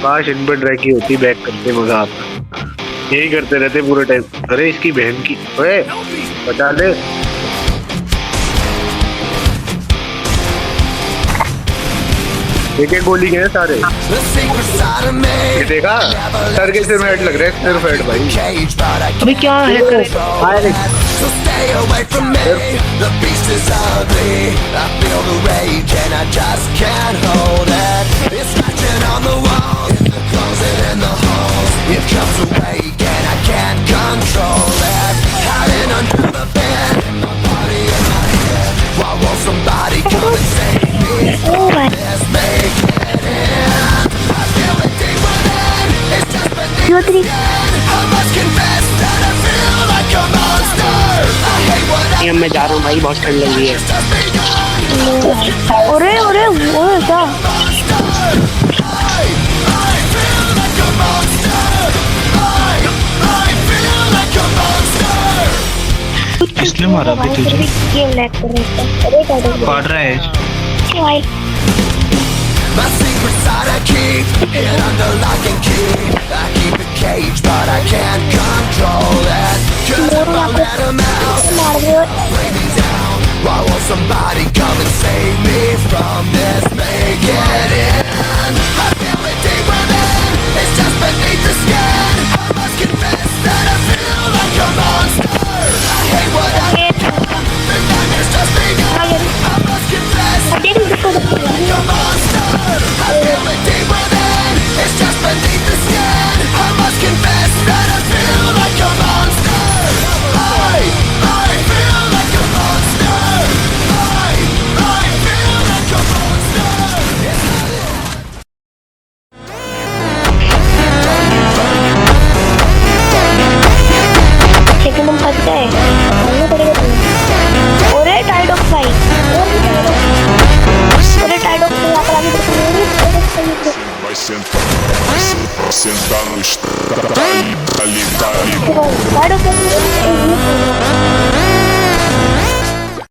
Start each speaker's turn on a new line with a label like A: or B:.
A: काश इन पर ड्रैग की होती, बैक करते मजा आता। यही करते रहते पूरे टाइम। अरे इसकी बहन की, ओए बचा ले। एक एक गोली गए सारे। ये देखा, सर के सिर में हेड लग रहा है, सिर्फ हेड भाई।
B: अबे क्या है कर मैं जा रहा हूँ भाई, बहुत ठंड लगी है।
C: अरे अरे वो क्या
B: किसने मारा भी तुझे? पढ़ रहा है।
D: My secret side I keep it under lock and key. I keep it caged, but I can't control it. 'Cause if I let 'em out, bring me down. Why won't somebody come and save me from this? Make it in. I feel it deep within. It's just beneath the skin. I must confess that I feel like a monster. I hate what I do. The nightmare's just begun. I must confess I feel like a monster. I feel it deep within. It's just beneath the skin. I must confess that I feel like a monster. I feel like a monster. I feel like a monster.
C: लेकिन हम फंस गए, हमने पड़ेगा तुम्हें। अरे टाइडॉक्स भाई, अरे टाइडॉक्स को यहाँ पर आगे
E: Vai sentar no tali.
C: टाइडॉक्स